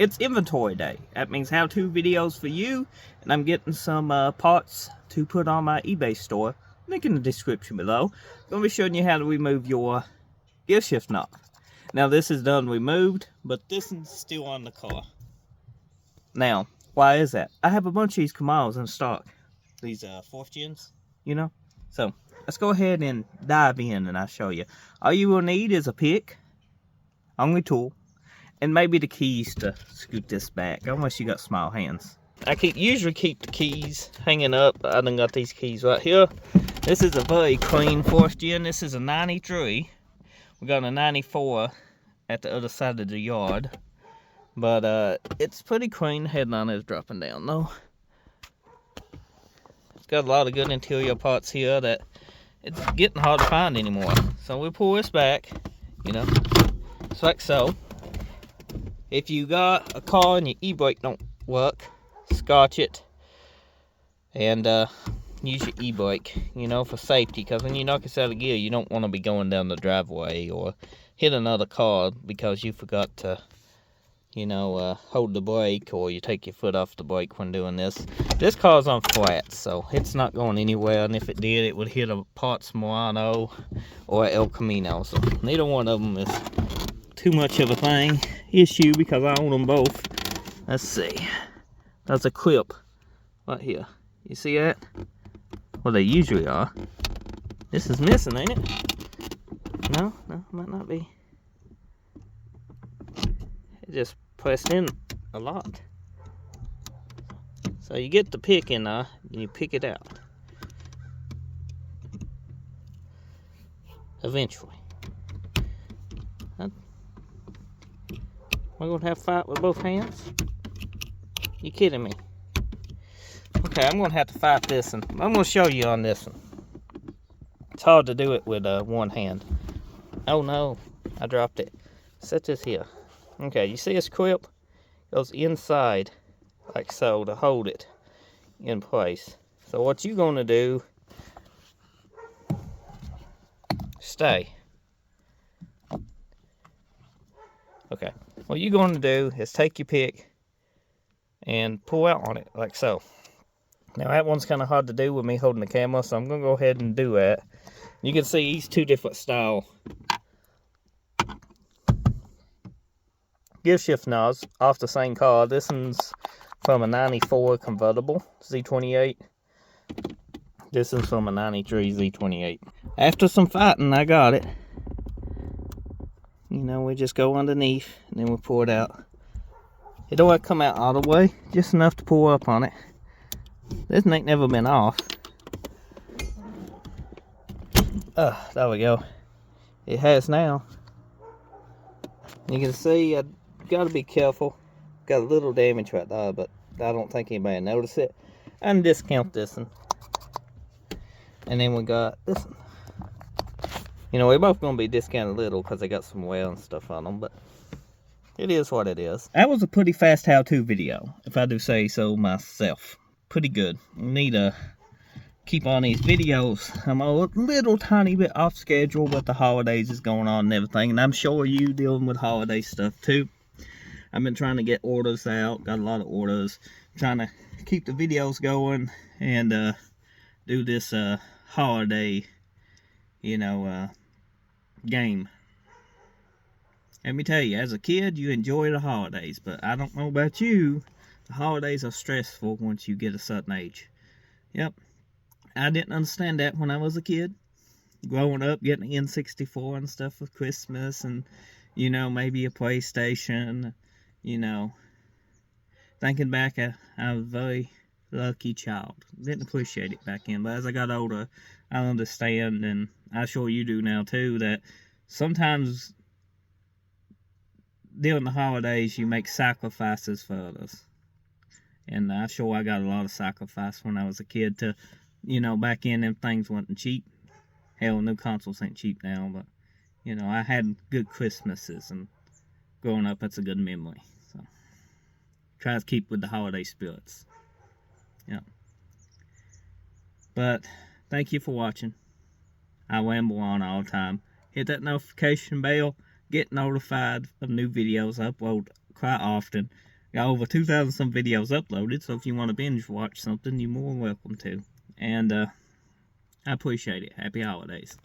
it's inventory day. That means how-to videos for you, and I'm getting some parts to put on my eBay store. Link in the description below. I'm going to be showing you how to remove your gear shift knob. Now this is done removed, but this is still on the car. Now, why is that? I have a bunch of these Camaros in stock. These 4th gens, you know? So, let's go ahead and dive in and I'll show you. All you will need is a pick, only tool, and maybe the keys to scoot this back, unless you got small hands. I usually keep the keys hanging up. I done got these keys right here. This is a very clean 4th gen. This is a 93. We got a 94 at the other side of the yard. But it's pretty clean. The headline is dropping down though. It's got a lot of good interior parts here that it's getting hard to find anymore. So we pull this back, you know, just like so. If you got a car and your e-brake don't work, scotch it and use your e-brake, you know, for safety. Because when you knock this out of gear, you don't want to be going down the driveway or hit another car because you forgot to, you know, hold the brake, or you take your foot off the brake when doing this. This car's on flat, so it's not going anywhere, and if it did, it would hit a Parts Murano or El Camino. So neither one of them is too much of a issue because I own them both. Let's see. There's a clip right here. You see that? Well, they usually are. This is missing, ain't it? No, might not be. It just pressed in a lot. So you get the pick in there and you pick it out. Eventually. We're gonna have to fight with both hands? You kidding me? Okay, I'm gonna have to fight this, and I'm gonna show you on this one. It's hard to do it with one hand. Oh no, I dropped it. Set this here. Okay, you see this clip? Goes inside, like so, to hold it in place. So what you're gonna do, stay. Okay, what you're gonna do is take your pick and pull out on it, like so. Now that one's kind of hard to do with me holding the camera, so I'm gonna go ahead and do that. You can see these two different style gear shift knobs off the same car. This one's from a 94 convertible Z28. This one's from a 93 Z28. After some fighting, I got it. You know, we just go underneath and then we pull it out. It don't come out all the way, just enough to pull up on it. This ain't never been off. There we go. It has now. You can see I gotta be careful. Got a little damage right there, but I don't think anybody noticed it. And discount this one. And then we got this one. You know, we're both gonna be discounted a little because they got some wear and stuff on them, but it is what it is. That was a pretty fast how-to video, if I do say so myself. Pretty good. Need to keep on these videos. I'm a little tiny bit off schedule, but the holidays is going on and everything, and I'm sure you dealing with holiday stuff too. I've been trying to get orders out, got a lot of orders, trying to keep the videos going and do this holiday, you know, game. Let me tell you, as a kid, you enjoy the holidays, but I don't know about you, the holidays are stressful once you get a certain age. Yep, I didn't understand that when I was a kid. Growing up, getting an N64 and stuff for Christmas, and, you know, maybe a PlayStation, you know. Thinking back, I was a very lucky child. Didn't appreciate it back then, but as I got older, I understand, and I'm sure you do now too, that sometimes during the holidays you make sacrifices for others. And I'm sure I got a lot of sacrifice when I was a kid to, you know, back in them things wasn't cheap. Hell, new consoles ain't cheap now, but, you know, I had good Christmases, and growing up, that's a good memory. So, try to keep with the holiday spirits. Yeah. But, thank you for watching. I ramble on all the time. Hit that notification bell. Get notified of new videos I upload quite often. Got over 2,000 some videos uploaded, so if you want to binge watch something, you're more than welcome to. And I appreciate it. Happy holidays.